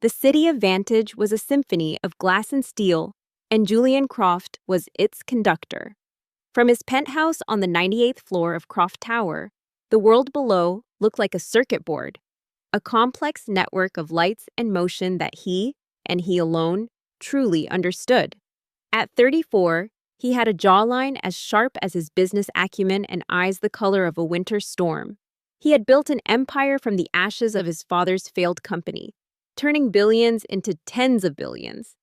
The city of Vantage was a symphony of glass and steel, and Julian Croft was its conductor. From his penthouse on the 98th floor of Croft Tower, the world below looked like a circuit board, a complex network of lights and motion that he, and he alone, truly understood. At 34, he had a jawline as sharp as his business acumen and eyes the color of a winter storm. He had built an empire from the ashes of his father's failed company, turning billions into tens of billions.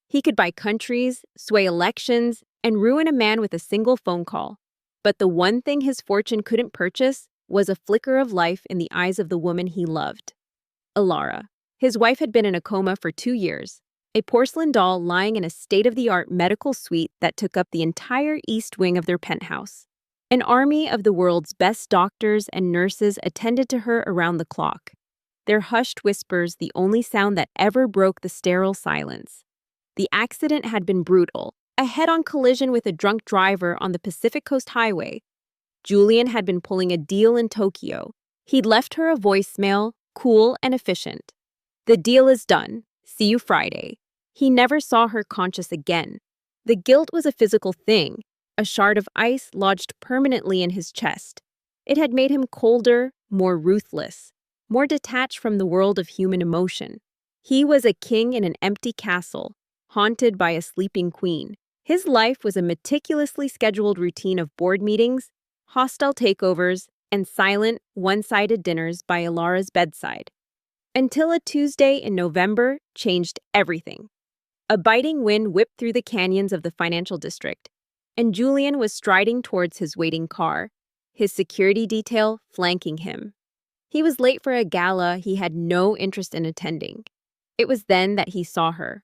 He could buy countries, sway elections, and ruin a man with a single phone call. But the one thing his fortune couldn't purchase was a flicker of life in the eyes of the woman he loved. Alara. His wife had been in a coma for 2 years, a porcelain doll lying in a state-of-the-art medical suite that took up the entire east wing of their penthouse. An army of the world's best doctors and nurses attended to her around the clock, their hushed whispers the only sound that ever broke the sterile silence. The accident had been brutal, a head-on collision with a drunk driver on the Pacific Coast Highway. Julian had been pulling a deal in Tokyo. He'd left her a voicemail, cool and efficient. "The deal is done. See you Friday." He never saw her conscious again. The guilt was a physical thing, a shard of ice lodged permanently in his chest. It had made him colder, more ruthless, more detached from the world of human emotion. He was a king in an empty castle, haunted by a sleeping queen. His life was a meticulously scheduled routine of board meetings, hostile takeovers, and silent, one-sided dinners by Alara's bedside. Until a Tuesday in November changed everything. A biting wind whipped through the canyons of the financial district, and Julian was striding towards his waiting car, his security detail flanking him. He was late for a gala he had no interest in attending. It was then that he saw her.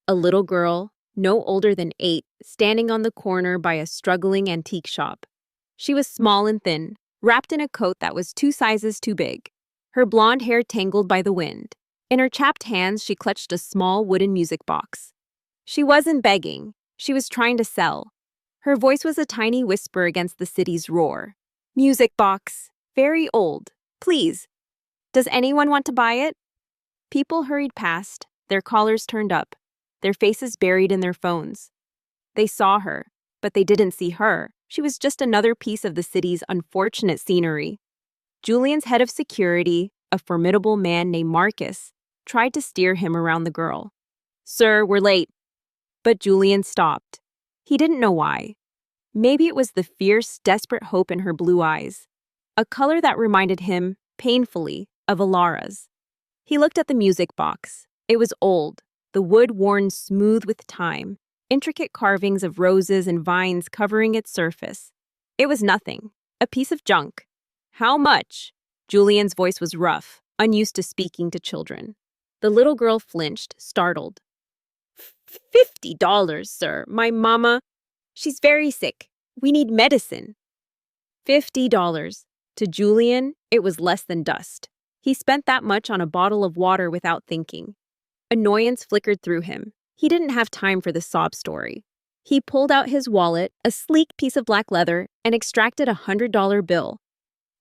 A little girl, no older than 8, standing on the corner by a struggling antique shop. She was small and thin, wrapped in a coat that was 2 sizes too big, her blonde hair tangled by the wind. In her chapped hands, she clutched a small wooden music box. She wasn't begging, she was trying to sell. Her voice was a tiny whisper against the city's roar. "Music box, very old, please. Does anyone want to buy it?" People hurried past, their collars turned up, their faces buried in their phones. They saw her, but they didn't see her. She was just another piece of the city's unfortunate scenery. Julian's head of security, a formidable man named Marcus, tried to steer him around the girl. "Sir, we're late." But Julian stopped. He didn't know why. Maybe it was the fierce, desperate hope in her blue eyes, a color that reminded him, painfully, of Alara's. He looked at the music box. It was old, the wood worn smooth with time, intricate carvings of roses and vines covering its surface. It was nothing, a piece of junk. "How much?" Julian's voice was rough, unused to speaking to children. The little girl flinched, startled. $50, sir. My mama, she's very sick. We need medicine." $50. To Julian, it was less than dust. He spent that much on a bottle of water without thinking. Annoyance flickered through him. He didn't have time for the sob story. He pulled out his wallet, a sleek piece of black leather, and extracted a $100 bill.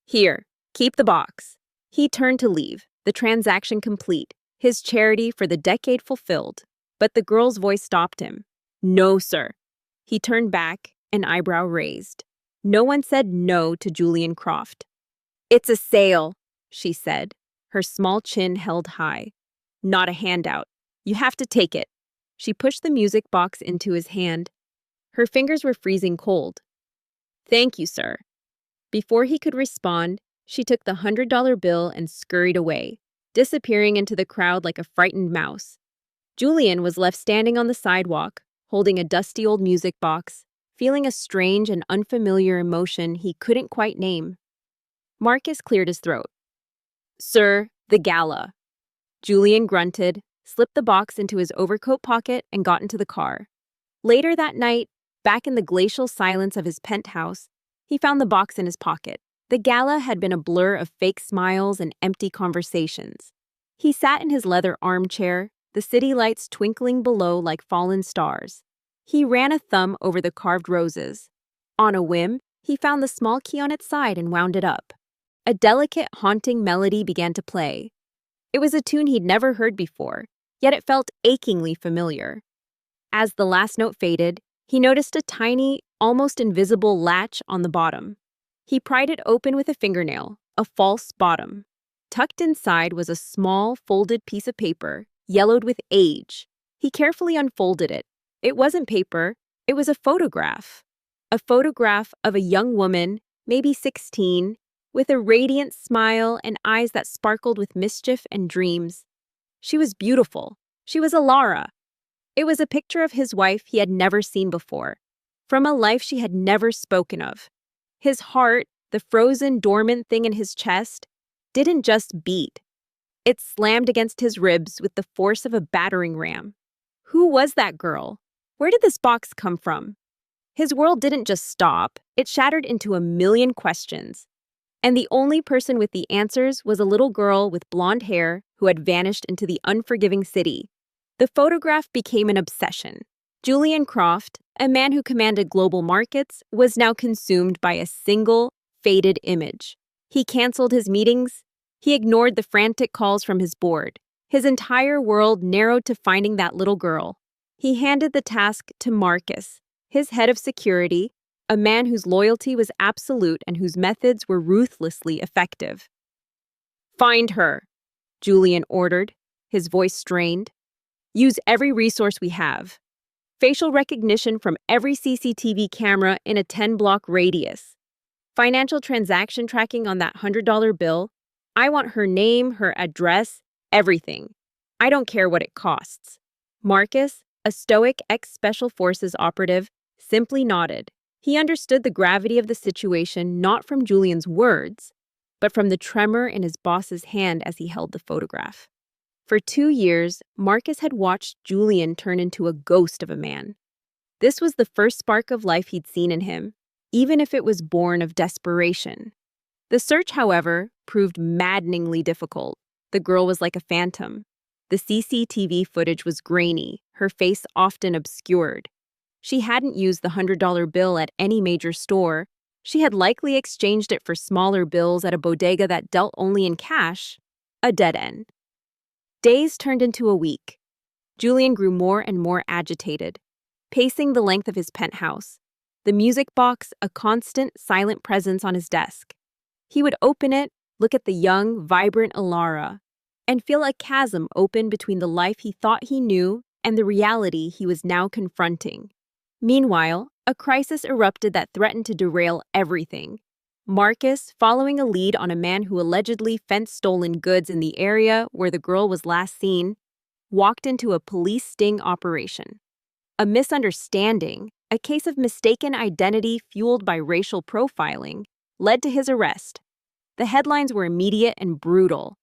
"Here, keep the box." He turned to leave, the transaction complete, his charity for the decade fulfilled. But the girl's voice stopped him. "No, sir." He turned back, an eyebrow raised. No one said no to Julian Croft. "It's a sale," she said, her small chin held high. "Not a handout. You have to take it." She pushed the music box into his hand. Her fingers were freezing cold. "Thank you, sir." Before he could respond, she took the $100 bill and scurried away, disappearing into the crowd like a frightened mouse. Julian was left standing on the sidewalk, holding a dusty old music box, feeling a strange and unfamiliar emotion he couldn't quite name. Marcus cleared his throat. "Sir, the gala." Julian grunted, slipped the box into his overcoat pocket, and got into the car. Later that night, back in the glacial silence of his penthouse, he found the box in his pocket. The gala had been a blur of fake smiles and empty conversations. He sat in his leather armchair, the city lights twinkling below like fallen stars. He ran a thumb over the carved roses. On a whim, he found the small key on its side and wound it up. A delicate, haunting melody began to play. It was a tune he'd never heard before, yet it felt achingly familiar. As the last note faded, he noticed a tiny, almost invisible latch on the bottom. He pried it open with a fingernail, a false bottom. Tucked inside was a small, folded piece of paper, yellowed with age. He carefully unfolded it. It wasn't paper, it was a photograph. A photograph of a young woman, maybe 16, with a radiant smile and eyes that sparkled with mischief and dreams. She was beautiful. She was Alara. It was a picture of his wife he had never seen before, from a life she had never spoken of. His heart, the frozen, dormant thing in his chest, didn't just beat. It slammed against his ribs with the force of a battering ram. Who was that girl? Where did this box come from? His world didn't just stop, it shattered into a million questions. And the only person with the answers was a little girl with blonde hair who had vanished into the unforgiving city. The photograph became an obsession. Julian Croft, a man who commanded global markets, was now consumed by a single, faded image. He canceled his meetings. He ignored the frantic calls from his board. His entire world narrowed to finding that little girl. He handed the task to Marcus, his head of security, a man whose loyalty was absolute and whose methods were ruthlessly effective. "Find her," Julian ordered, his voice strained. "Use every resource we have. Facial recognition from every CCTV camera in a 10-block radius. Financial transaction tracking on that $100 bill. I want her name, her address, everything. I don't care what it costs." Marcus, a stoic ex-Special Forces operative, simply nodded. He understood the gravity of the situation not from Julian's words, but from the tremor in his boss's hand as he held the photograph. For 2 years, Marcus had watched Julian turn into a ghost of a man. This was the first spark of life he'd seen in him, even if it was born of desperation. The search, however, proved maddeningly difficult. The girl was like a phantom. The CCTV footage was grainy, her face often obscured. She hadn't used the $100 bill at any major store. She had likely exchanged it for smaller bills at a bodega that dealt only in cash, a dead end. Days turned into a week. Julian grew more and more agitated, pacing the length of his penthouse, the music box a constant, silent presence on his desk. He would open it, look at the young, vibrant Alara, and feel a chasm open between the life he thought he knew and the reality he was now confronting. Meanwhile, a crisis erupted that threatened to derail everything. Marcus, following a lead on a man who allegedly fenced stolen goods in the area where the girl was last seen, walked into a police sting operation. A misunderstanding, a case of mistaken identity fueled by racial profiling, led to his arrest. The headlines were immediate and brutal.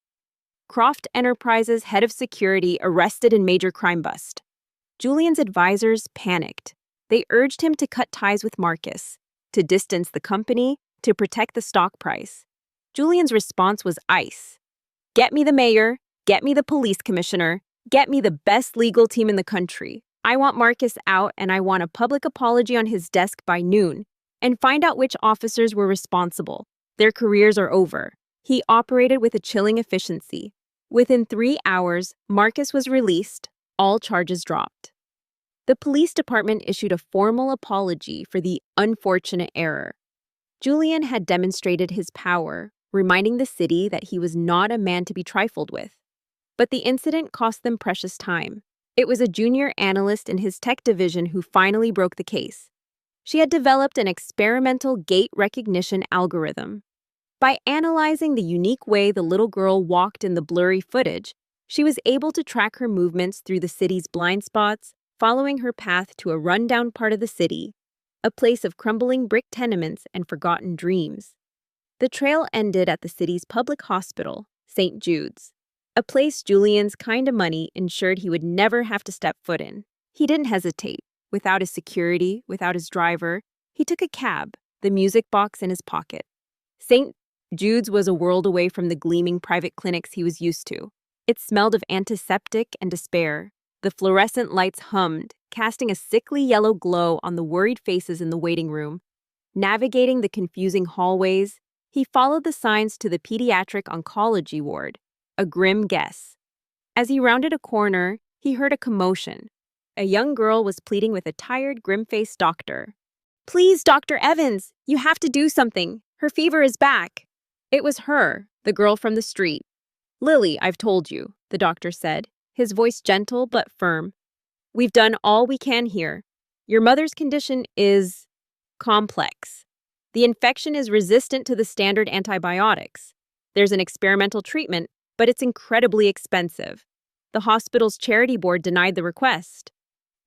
Croft Enterprises head of security arrested in major crime bust. Julian's advisors panicked. They urged him to cut ties with Marcus, to distance the company, to protect the stock price. Julian's response was ice. "Get me the mayor, get me the police commissioner, get me the best legal team in the country. I want Marcus out and I want a public apology on his desk by noon, and find out which officers were responsible. Their careers are over." He operated with a chilling efficiency. Within 3 hours, Marcus was released, all charges dropped. The police department issued a formal apology for the unfortunate error. Julian had demonstrated his power, reminding the city that he was not a man to be trifled with. But the incident cost them precious time. It was a junior analyst in his tech division who finally broke the case. She had developed an experimental gait recognition algorithm. By analyzing the unique way the little girl walked in the blurry footage, she was able to track her movements through the city's blind spots, following her path to a rundown part of the city, a place of crumbling brick tenements and forgotten dreams. The trail ended at the city's public hospital, St. Jude's, a place Julian's kind of money ensured he would never have to step foot in. He didn't hesitate. Without his security, without his driver, he took a cab, the music box in his pocket. St. Jude's was a world away from the gleaming private clinics he was used to. It smelled of antiseptic and despair. The fluorescent lights hummed, casting a sickly yellow glow on the worried faces in the waiting room. Navigating the confusing hallways, he followed the signs to the pediatric oncology ward, a grim guess. As he rounded a corner, he heard a commotion. A young girl was pleading with a tired, grim-faced doctor. "Please, Dr. Evans, you have to do something. Her fever is back." It was her, the girl from the street. "Lily, I've told you," the doctor said, his voice gentle but firm. "We've done all we can here. Your mother's condition is complex. The infection is resistant to the standard antibiotics. There's an experimental treatment, but it's incredibly expensive. The hospital's charity board denied the request."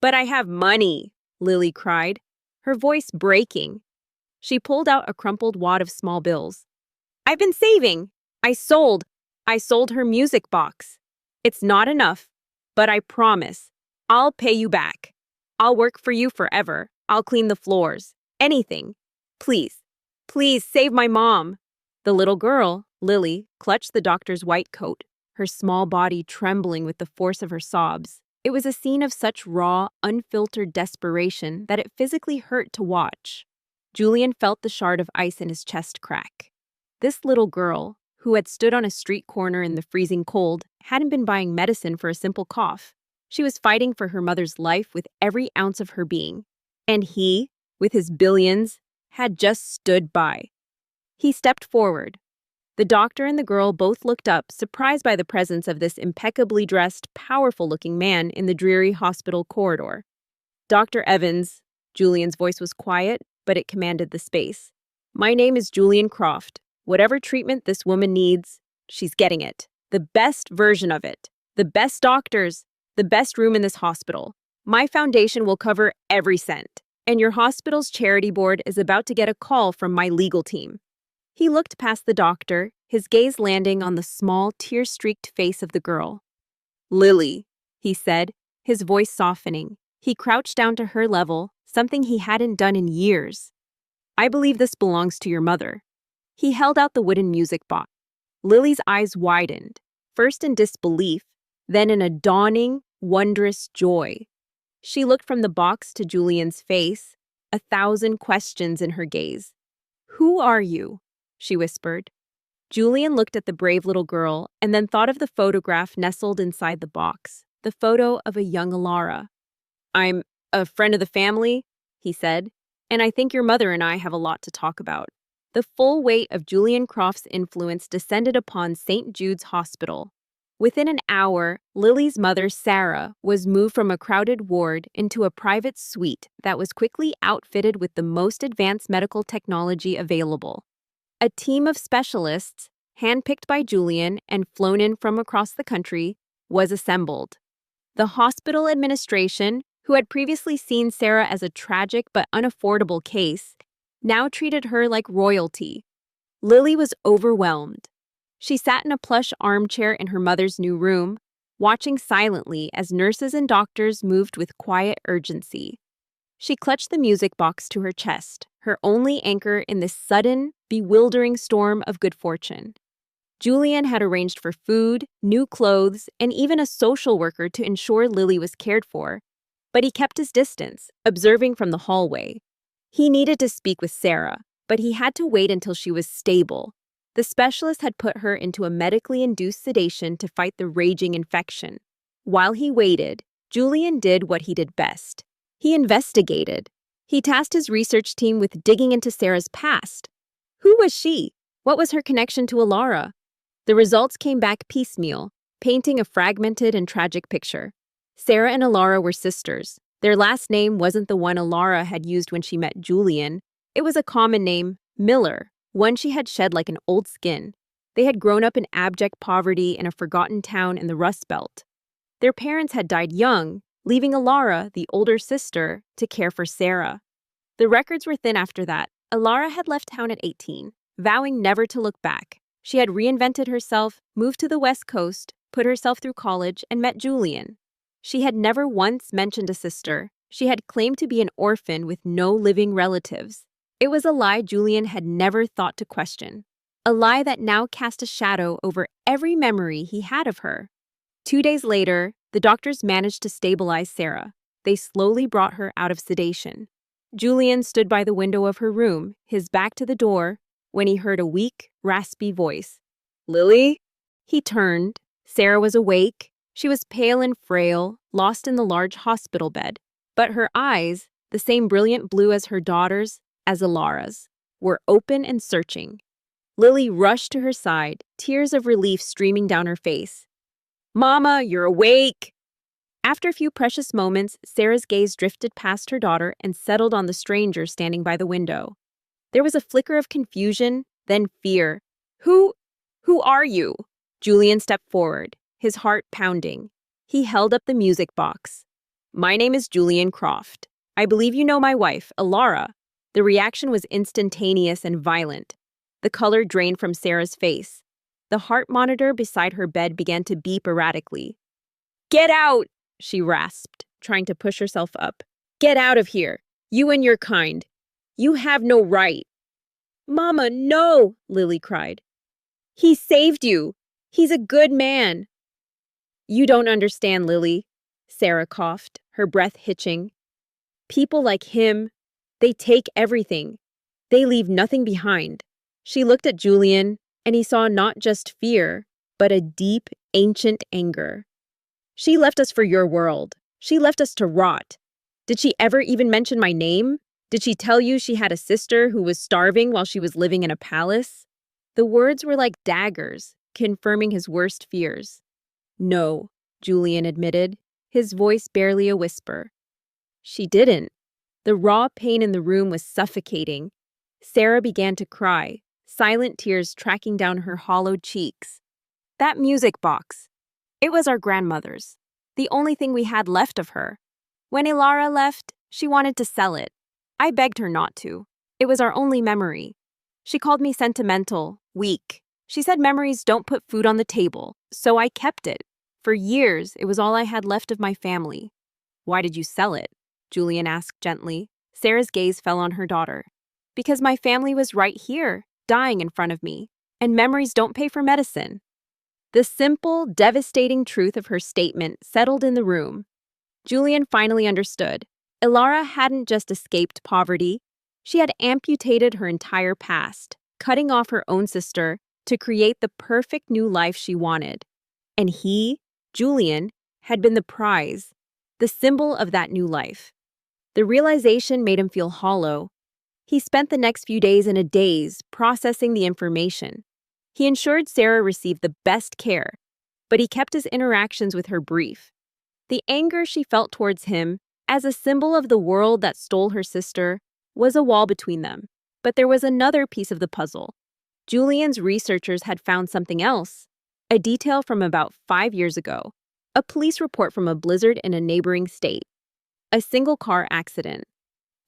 "But I have money," Lily cried, her voice breaking. She pulled out a crumpled wad of small bills. "I've been saving. I sold her music box. It's not enough, but I promise, I'll pay you back. I'll work for you forever. I'll clean the floors. Anything. Please, please save my mom." The little girl, Lily, clutched the doctor's white coat, her small body trembling with the force of her sobs. It was a scene of such raw, unfiltered desperation that it physically hurt to watch. Julian felt the shard of ice in his chest crack. This little girl, who had stood on a street corner in the freezing cold, hadn't been buying medicine for a simple cough. She was fighting for her mother's life with every ounce of her being. And he, with his billions, had just stood by. He stepped forward. The doctor and the girl both looked up, surprised by the presence of this impeccably dressed, powerful-looking man in the dreary hospital corridor. "Dr. Evans," Julian's voice was quiet, but it commanded the space. "My name is Julian Croft. Whatever treatment this woman needs, she's getting it. The best version of it. The best doctors. The best room in this hospital. My foundation will cover every cent. And your hospital's charity board is about to get a call from my legal team." He looked past the doctor, his gaze landing on the small, tear-streaked face of the girl. "Lily," he said, his voice softening. He crouched down to her level, something he hadn't done in years. "I believe this belongs to your mother." He held out the wooden music box. Lily's eyes widened, first in disbelief, then in a dawning, wondrous joy. She looked from the box to Julian's face, 1,000 questions in her gaze. "Who are you?" she whispered. Julian looked at the brave little girl and then thought of the photograph nestled inside the box, the photo of a young Alara. "I'm a friend of the family," he said, "and I think your mother and I have a lot to talk about." The full weight of Julian Croft's influence descended upon St. Jude's Hospital. Within an hour, Lily's mother, Sarah, was moved from a crowded ward into a private suite that was quickly outfitted with the most advanced medical technology available. A team of specialists, handpicked by Julian and flown in from across the country, was assembled. The hospital administration, who had previously seen Sarah as a tragic but unaffordable case, now treated her like royalty. Lily was overwhelmed. She sat in a plush armchair in her mother's new room, watching silently as nurses and doctors moved with quiet urgency. She clutched the music box to her chest, her only anchor in this sudden, bewildering storm of good fortune. Julian had arranged for food, new clothes, and even a social worker to ensure Lily was cared for, but he kept his distance, observing from the hallway. He needed to speak with Sarah, but he had to wait until she was stable. The specialist had put her into a medically induced sedation to fight the raging infection. While he waited, Julian did what he did best. He investigated. He tasked his research team with digging into Sarah's past. Who was she? What was her connection to Alara? The results came back piecemeal, painting a fragmented and tragic picture. Sarah and Alara were sisters. Their last name wasn't the one Alara had used when she met Julian. It was a common name, Miller, one she had shed like an old skin. They had grown up in abject poverty in a forgotten town in the Rust Belt. Their parents had died young, leaving Alara, the older sister, to care for Sarah. The records were thin after that. Alara had left town at 18, vowing never to look back. She had reinvented herself, moved to the West Coast, put herself through college, and met Julian. She had never once mentioned a sister. She had claimed to be an orphan with no living relatives. It was a lie Julian had never thought to question. A lie that now cast a shadow over every memory he had of her. 2 days later, the doctors managed to stabilize Sarah. They slowly brought her out of sedation. Julian stood by the window of her room, his back to the door, when he heard a weak, raspy voice. "Lily?" He turned. Sarah was awake. She was pale and frail, lost in the large hospital bed. But her eyes, the same brilliant blue as her daughter's, as Ilara's, were open and searching. Lily rushed to her side, tears of relief streaming down her face. "Mama, you're awake!" After a few precious moments, Sarah's gaze drifted past her daughter and settled on the stranger standing by the window. There was a flicker of confusion, then fear. Who are you?" Julian stepped forward, his heart pounding. He held up the music box. "My name is Julian Croft. I believe you know my wife, Ilara." The reaction was instantaneous and violent. The color drained from Sarah's face. The heart monitor beside her bed began to beep erratically. "Get out!" she rasped, trying to push herself up. "Get out of here! You and your kind! You have no right!" "Mama, no!" Lily cried. "He saved you! He's a good man!" "You don't understand, Lily," Sarah coughed, her breath hitching. "People like him, they take everything. They leave nothing behind." She looked at Julian, and he saw not just fear, but a deep, ancient anger. "She left us for your world. She left us to rot. Did she ever even mention my name? Did she tell you she had a sister who was starving while she was living in a palace?" The words were like daggers, confirming his worst fears. "No," Julian admitted, his voice barely a whisper. "She didn't." The raw pain in the room was suffocating. Sarah began to cry, silent tears tracking down her hollowed cheeks. "That music box. It was our grandmother's. The only thing we had left of her. When Ilara left, she wanted to sell it. I begged her not to. It was our only memory. She called me sentimental, weak. She said memories don't put food on the table, so I kept it. For years, it was all I had left of my family." "Why did you sell it?" Julian asked gently. Sarah's gaze fell on her daughter. "Because my family was right here, dying in front of me, and memories don't pay for medicine." The simple, devastating truth of her statement settled in the room. Julian finally understood. Ilara hadn't just escaped poverty. She had amputated her entire past, cutting off her own sister to create the perfect new life she wanted. And he, Julian, had been the prize, the symbol of that new life. The realization made him feel hollow. He spent the next few days in a daze, processing the information. He ensured Sarah received the best care, but he kept his interactions with her brief. The anger she felt towards him, as a symbol of the world that stole her sister, was a wall between them. But there was another piece of the puzzle. Julian's researchers had found something else, a detail from about 5 years ago, a police report from a blizzard in a neighboring state, a single-car accident,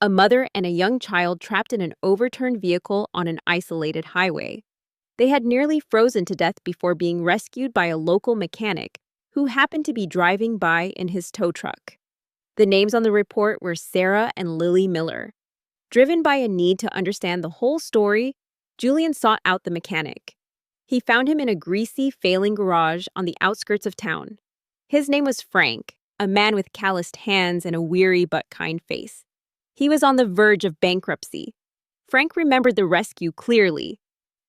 a mother and a young child trapped in an overturned vehicle on an isolated highway. They had nearly frozen to death before being rescued by a local mechanic who happened to be driving by in his tow truck. The names on the report were Sarah and Lily Miller. Driven by a need to understand the whole story, Julian sought out the mechanic. He found him in a greasy, failing garage on the outskirts of town. His name was Frank, a man with calloused hands and a weary but kind face. He was on the verge of bankruptcy. Frank remembered the rescue clearly.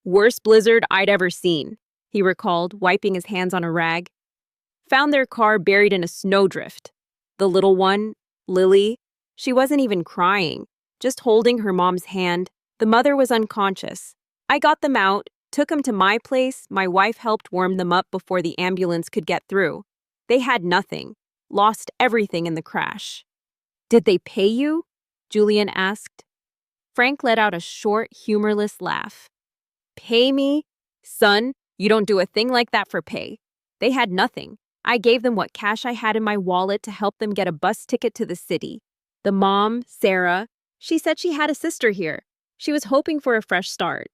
"Worst blizzard I'd ever seen," he recalled, wiping his hands on a rag. "Found their car buried in a snowdrift. The little one, Lily, she wasn't even crying, just holding her mom's hand. The mother was unconscious. I got them out, took them to my place. My wife helped warm them up before the ambulance could get through. They had nothing, lost everything in the crash." "Did they pay you?" Julian asked. Frank let out a short, humorless laugh. "Pay me? Son, you don't do a thing like that for pay. They had nothing. I gave them what cash I had in my wallet to help them get a bus ticket to the city. The mom, Sarah, she said she had a sister here. She was hoping for a fresh start.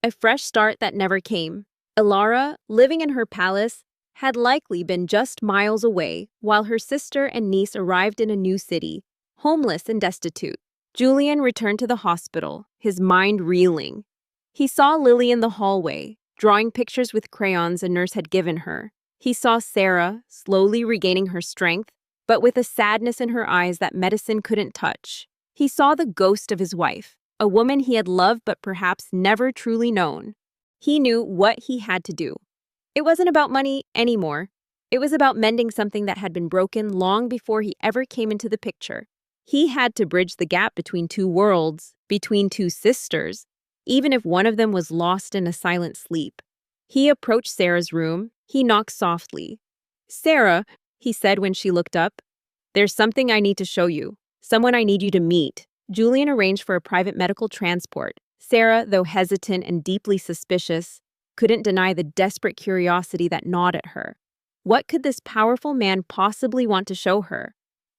A fresh start that never came. Ilara, living in her palace, had likely been just miles away while her sister and niece arrived in a new city, homeless and destitute. Julian returned to the hospital, his mind reeling. He saw Lily in the hallway, drawing pictures with crayons a nurse had given her. He saw Sarah, slowly regaining her strength, but with a sadness in her eyes that medicine couldn't touch. He saw the ghost of his wife, a woman he had loved but perhaps never truly known. He knew what he had to do. It wasn't about money anymore. It was about mending something that had been broken long before he ever came into the picture. He had to bridge the gap between two worlds, between two sisters, even if one of them was lost in a silent sleep. He approached Sarah's room. He knocked softly. "Sarah," he said when she looked up, "there's something I need to show you. Someone I need you to meet." Julian arranged for a private medical transport. Sarah, though hesitant and deeply suspicious, couldn't deny the desperate curiosity that gnawed at her. What could this powerful man possibly want to show her?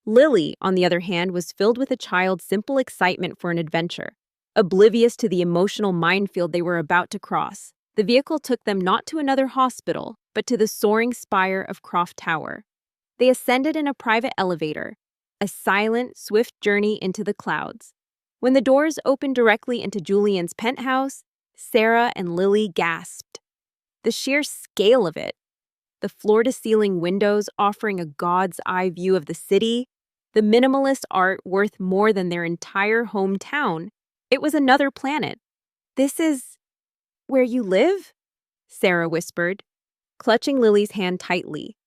Lily, on the other hand, was filled with a child's simple excitement for an adventure. Oblivious to the emotional minefield they were about to cross, the vehicle took them not to another hospital, but to the soaring spire of Croft Tower. They ascended in a private elevator, a silent, swift journey into the clouds. When the doors opened directly into Julian's penthouse, Sarah and Lily gasped. The sheer scale of it, the floor-to-ceiling windows offering a god's eye view of the city, the minimalist art worth more than their entire hometown. It was another planet. "This is where you live?" Sarah whispered, clutching Lily's hand tightly.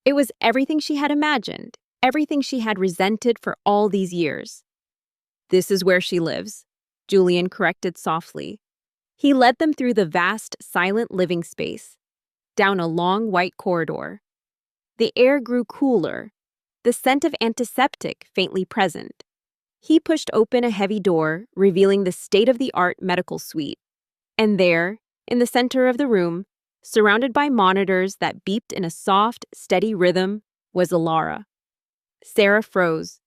It was everything she had imagined, everything she had resented for all these years. "This is where she lives," Julian corrected softly. He led them through the vast, silent living space, down a long white corridor. The air grew cooler, the scent of antiseptic faintly present. He pushed open a heavy door, revealing the state-of-the-art medical suite. And there, in the center of the room, surrounded by monitors that beeped in a soft, steady rhythm, was Alara. Sarah froze.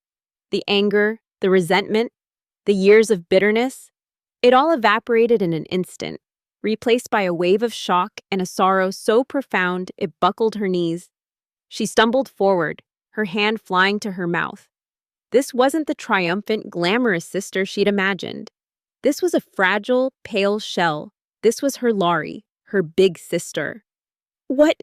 The anger, the resentment, the years of bitterness, it all evaporated in an instant, replaced by a wave of shock and a sorrow so profound it buckled her knees. She stumbled forward, her hand flying to her mouth. This wasn't the triumphant, glamorous sister she'd imagined. This was a fragile, pale shell. This was her Laurie, her big sister. What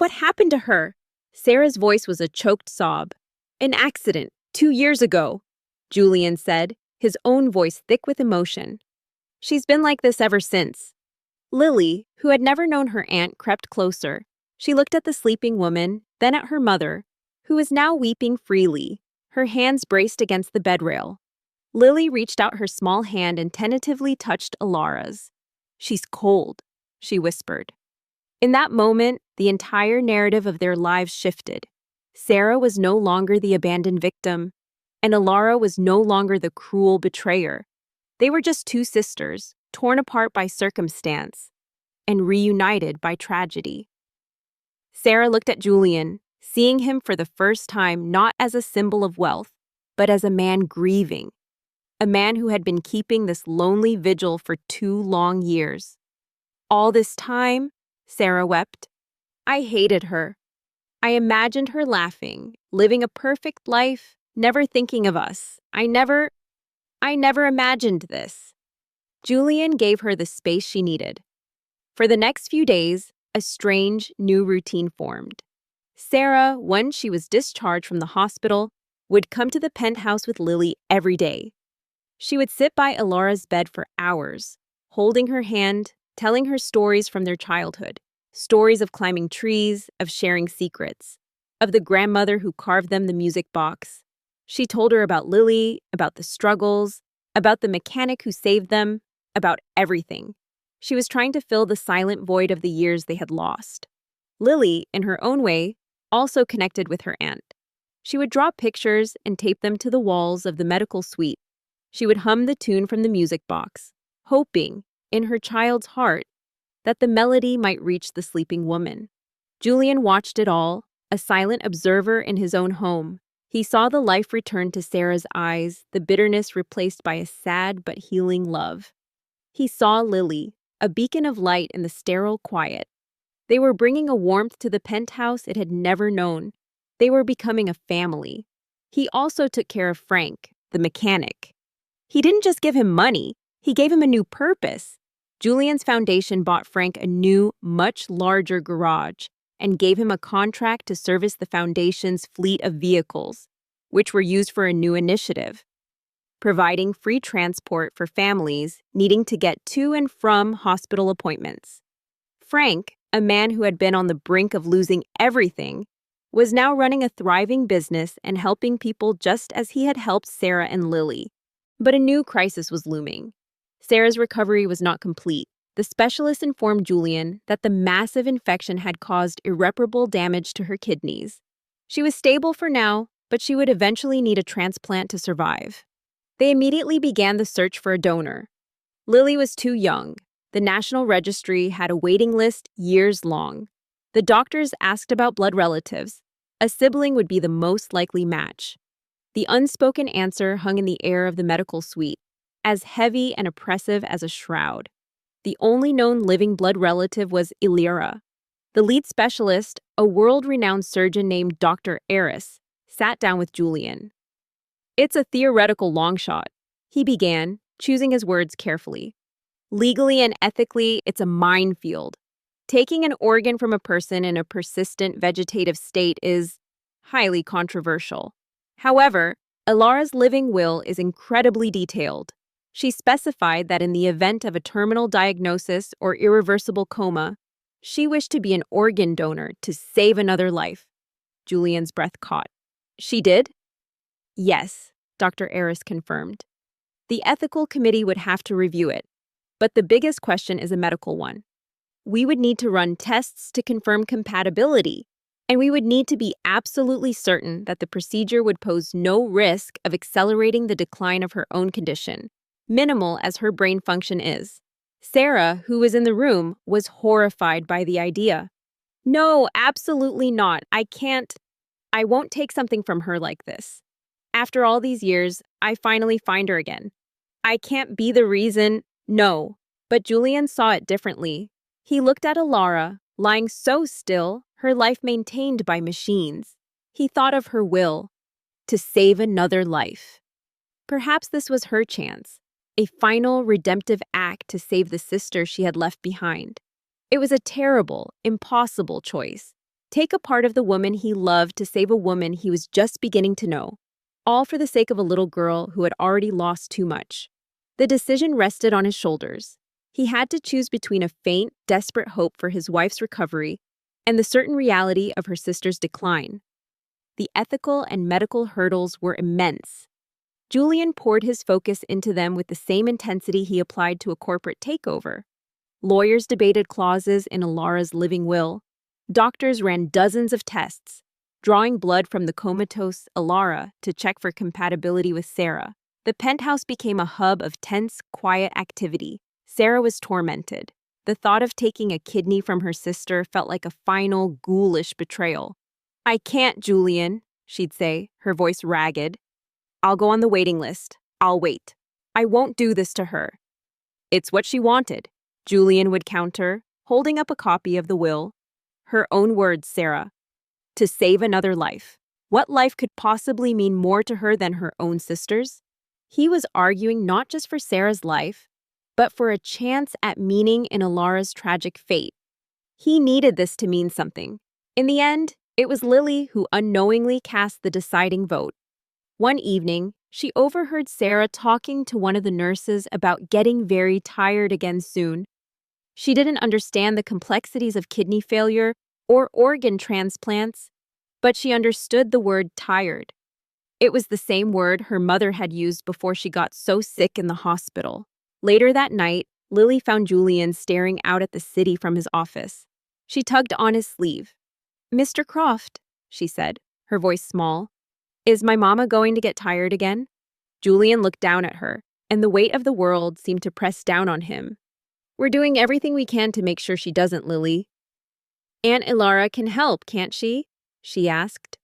happened to her?" Sarah's voice was a choked sob. "An accident, 2 years ago," Julian said, his own voice thick with emotion. "She's been like this ever since." Lily, who had never known her aunt, crept closer. She looked at the sleeping woman, then at her mother, who was now weeping freely, her hands braced against the bedrail. Lily reached out her small hand and tentatively touched Alara's. "She's cold," she whispered. In that moment, the entire narrative of their lives shifted. Sarah was no longer the abandoned victim, and Alara was no longer the cruel betrayer. They were just two sisters, torn apart by circumstance and reunited by tragedy. Sarah looked at Julian, seeing him for the first time not as a symbol of wealth, but as a man grieving, a man who had been keeping this lonely vigil for 2 long years. "All this time," Sarah wept, "I hated her. I imagined her laughing, living a perfect life, never thinking of us. I never imagined this." Julian gave her the space she needed. For the next few days, a strange, new routine formed. Sarah, once she was discharged from the hospital, would come to the penthouse with Lily every day. She would sit by Alara's bed for hours, holding her hand, telling her stories from their childhood, stories of climbing trees, of sharing secrets, of the grandmother who carved them the music box. She told her about Lily, about the struggles, about the mechanic who saved them, about everything. She was trying to fill the silent void of the years they had lost. Lily, in her own way, also connected with her aunt. She would draw pictures and tape them to the walls of the medical suite. She would hum the tune from the music box, hoping, in her child's heart, that the melody might reach the sleeping woman. Julian watched it all, a silent observer in his own home. He saw the life return to Sarah's eyes, the bitterness replaced by a sad but healing love. He saw Lily, a beacon of light in the sterile quiet. They were bringing a warmth to the penthouse it had never known. They were becoming a family. He also took care of Frank, the mechanic. He didn't just give him money, he gave him a new purpose. Julian's foundation bought Frank a new, much larger garage and gave him a contract to service the foundation's fleet of vehicles, which were used for a new initiative, providing free transport for families needing to get to and from hospital appointments. Frank, a man who had been on the brink of losing everything, was now running a thriving business and helping people just as he had helped Sarah and Lily. But a new crisis was looming. Sarah's recovery was not complete. The specialist informed Julian that the massive infection had caused irreparable damage to her kidneys. She was stable for now, but she would eventually need a transplant to survive. They immediately began the search for a donor. Lily was too young. The National Registry had a waiting list years long. The doctors asked about blood relatives. A sibling would be the most likely match. The unspoken answer hung in the air of the medical suite, as heavy and oppressive as a shroud. The only known living blood relative was Illyra. The lead specialist, a world-renowned surgeon named Dr. Eris, sat down with Julian. "It's a theoretical long shot," he began, choosing his words carefully. "Legally and ethically, it's a minefield. Taking an organ from a person in a persistent vegetative state is highly controversial. However, Ilara's living will is incredibly detailed. She specified that in the event of a terminal diagnosis or irreversible coma, she wished to be an organ donor to save another life." Julian's breath caught. "She did?" "Yes," Dr. Eris confirmed. "The ethical committee would have to review it, but the biggest question is a medical one. We would need to run tests to confirm compatibility, and we would need to be absolutely certain that the procedure would pose no risk of accelerating the decline of her own condition, minimal as her brain function is." Sarah, who was in the room, was horrified by the idea. "No, absolutely not. I won't take something from her like this. After all these years, I finally find her again. I can't be the reason." "No." But Julian saw it differently. He looked at Ilara, lying so still, her life maintained by machines. He thought of her will, to save another life. Perhaps this was her chance, a final redemptive act to save the sister she had left behind. It was a terrible, impossible choice. Take a part of the woman he loved to save a woman he was just beginning to know, all for the sake of a little girl who had already lost too much. The decision rested on his shoulders. He had to choose between a faint, desperate hope for his wife's recovery and the certain reality of her sister's decline. The ethical and medical hurdles were immense. Julian poured his focus into them with the same intensity he applied to a corporate takeover. Lawyers debated clauses in Ilara's living will. Doctors ran dozens of tests, drawing blood from the comatose Ilara to check for compatibility with Sarah. The penthouse became a hub of tense, quiet activity. Sarah was tormented. The thought of taking a kidney from her sister felt like a final, ghoulish betrayal. "I can't, Julian," she'd say, her voice ragged. "I'll go on the waiting list. I'll wait. I won't do this to her." "It's what she wanted," Julian would counter, holding up a copy of the will. Her own words, Sarah. To save another life. What life could possibly mean more to her than her own sister's? He was arguing not just for Sarah's life, but for a chance at meaning in Ilara's tragic fate. He needed this to mean something. In the end, it was Lily who unknowingly cast the deciding vote. One evening, she overheard Sarah talking to one of the nurses about getting very tired again soon. She didn't understand the complexities of kidney failure or organ transplants, but she understood the word tired. It was the same word her mother had used before she got so sick in the hospital. Later that night, Lily found Julian staring out at the city from his office. She tugged on his sleeve. "Mr. Croft," she said, her voice small, "is my mama going to get tired again?" Julian looked down at her, and the weight of the world seemed to press down on him. "We're doing everything we can to make sure she doesn't, Lily." "Aunt Ilara can help, can't she?" she asked.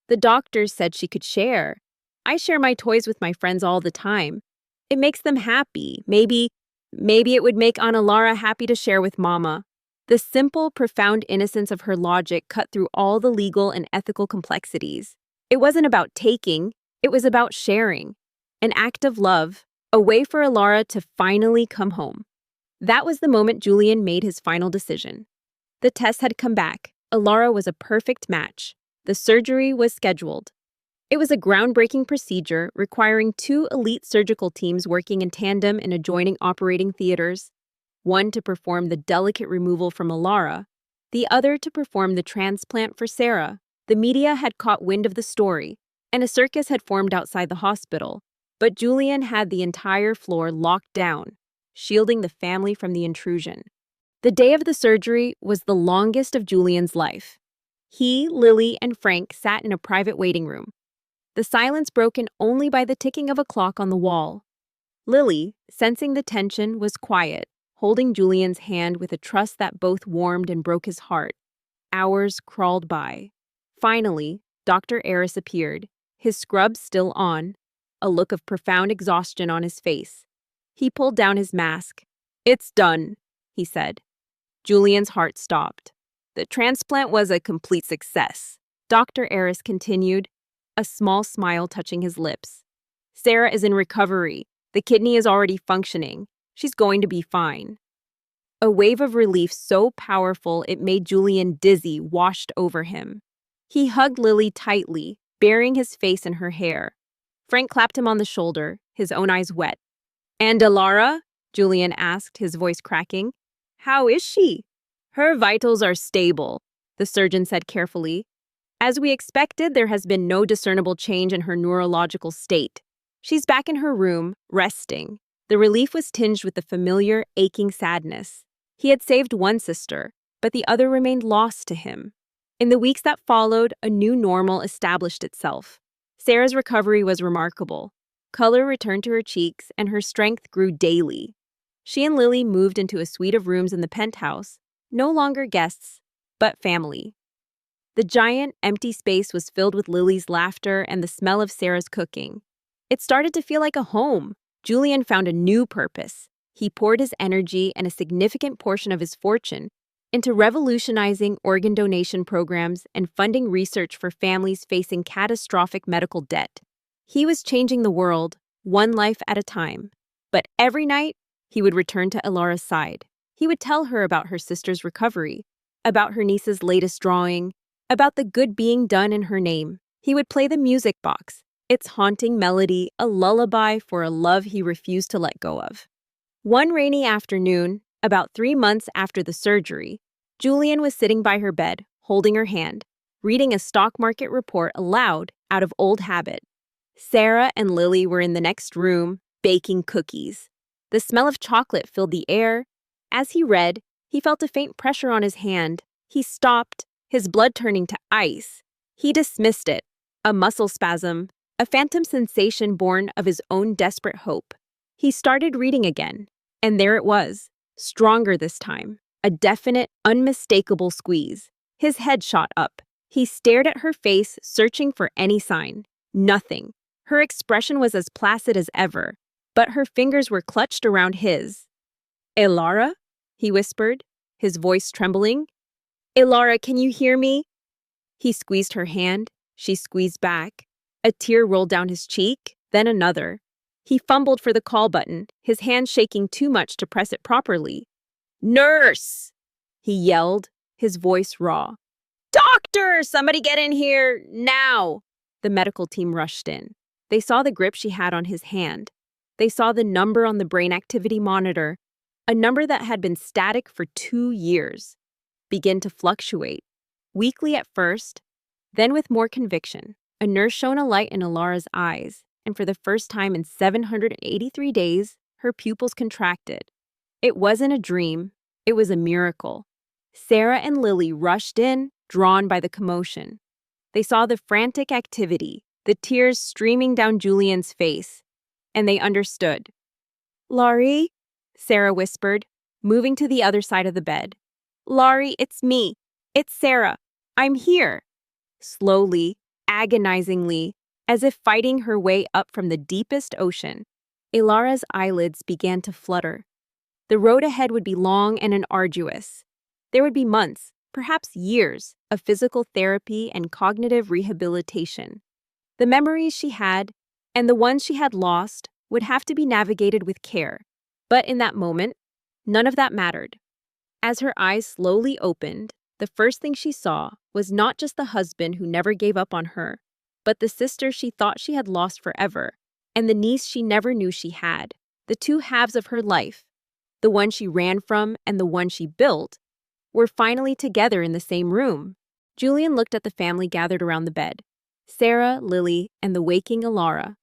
"The doctors said she could share. I share my toys with my friends all the time. It makes them happy. Maybe it would make Aunt Ilara happy to share with Mama." The simple, profound innocence of her logic cut through all the legal and ethical complexities. It wasn't about taking, it was about sharing. An act of love, a way for Ilara to finally come home. That was the moment Julian made his final decision. The test had come back. Ilara was a perfect match. The surgery was scheduled. It was a groundbreaking procedure requiring 2 elite surgical teams working in tandem in adjoining operating theaters, one to perform the delicate removal from Ilara, the other to perform the transplant for Sarah. The media had caught wind of the story, and a circus had formed outside the hospital, but Julian had the entire floor locked down, shielding the family from the intrusion. The day of the surgery was the longest of Julian's life. He, Lily, and Frank sat in a private waiting room, the silence broken only by the ticking of a clock on the wall. Lily, sensing the tension, was quiet, holding Julian's hand with a trust that both warmed and broke his heart. Hours crawled by. Finally, Dr. Eris appeared, his scrubs still on, a look of profound exhaustion on his face. He pulled down his mask. "It's done," he said. Julian's heart stopped. "The transplant was a complete success," Dr. Eris continued, a small smile touching his lips. "Sarah is in recovery. The kidney is already functioning. She's going to be fine." A wave of relief so powerful it made Julian dizzy washed over him. He hugged Lily tightly, burying his face in her hair. Frank clapped him on the shoulder, his own eyes wet. "And Alara?" Julian asked, his voice cracking. "How is she?" "Her vitals are stable," the surgeon said carefully. "As we expected, there has been no discernible change in her neurological state. She's back in her room, resting." The relief was tinged with the familiar, aching sadness. He had saved one sister, but the other remained lost to him. In the weeks that followed, a new normal established itself. Sarah's recovery was remarkable. Color returned to her cheeks, and her strength grew daily. She and Lily moved into a suite of rooms in the penthouse, no longer guests, but family. The giant, empty space was filled with Lily's laughter and the smell of Sarah's cooking. It started to feel like a home. Julian found a new purpose. He poured his energy and a significant portion of his fortune into revolutionizing organ donation programs and funding research for families facing catastrophic medical debt. He was changing the world, one life at a time. But every night, he would return to Elara's side. He would tell her about her sister's recovery, about her niece's latest drawing, about the good being done in her name. He would play the music box, its haunting melody, a lullaby for a love he refused to let go of. One rainy afternoon, about 3 months after the surgery, Julian was sitting by her bed, holding her hand, reading a stock market report aloud out of old habit. Sarah and Lily were in the next room, baking cookies. The smell of chocolate filled the air. As he read, he felt a faint pressure on his hand. He stopped, his blood turning to ice. He dismissed it, a muscle spasm, a phantom sensation born of his own desperate hope. He started reading again, and there it was, stronger this time, a definite, unmistakable squeeze. His head shot up. He stared at her face, searching for any sign. Nothing. Her expression was as placid as ever, but her fingers were clutched around his. "Elara?" he whispered, his voice trembling. "Elara, can you hear me?" He squeezed her hand. She squeezed back. A tear rolled down his cheek, then another. He fumbled for the call button, his hand shaking too much to press it properly. "Nurse!" he yelled, his voice raw. "Doctor! Somebody get in here, now!" The medical team rushed in. They saw the grip she had on his hand. They saw the number on the brain activity monitor, a number that had been static for 2 years, begin to fluctuate, weakly at first, then with more conviction. A nurse shone a light in Elara's eyes, and for the first time in 783 days, her pupils contracted. It wasn't a dream, it was a miracle. Sarah and Lily rushed in, drawn by the commotion. They saw the frantic activity, the tears streaming down Julian's face, and they understood. "Laurie?" Sarah whispered, moving to the other side of the bed. "Laurie, it's me. It's Sarah. I'm here." Slowly, agonizingly, as if fighting her way up from the deepest ocean, Elara's eyelids began to flutter. The road ahead would be long and arduous. There would be months, perhaps years, of physical therapy and cognitive rehabilitation. The memories she had, and the ones she had lost, would have to be navigated with care. But in that moment, none of that mattered. As her eyes slowly opened, the first thing she saw was not just the husband who never gave up on her, but the sister she thought she had lost forever, and the niece she never knew she had. The two halves of her life, the one she ran from and the one she built, were finally together in the same room. Julian looked at the family gathered around the bed: Sarah, Lily, and the waking Alara.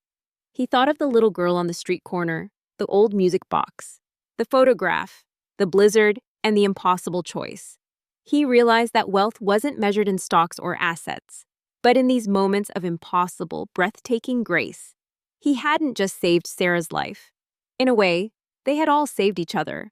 He thought of the little girl on the street corner, the old music box, the photograph, the blizzard, and the impossible choice. He realized that wealth wasn't measured in stocks or assets, but in these moments of impossible, breathtaking grace. He hadn't just saved Sarah's life. In a way, they had all saved each other.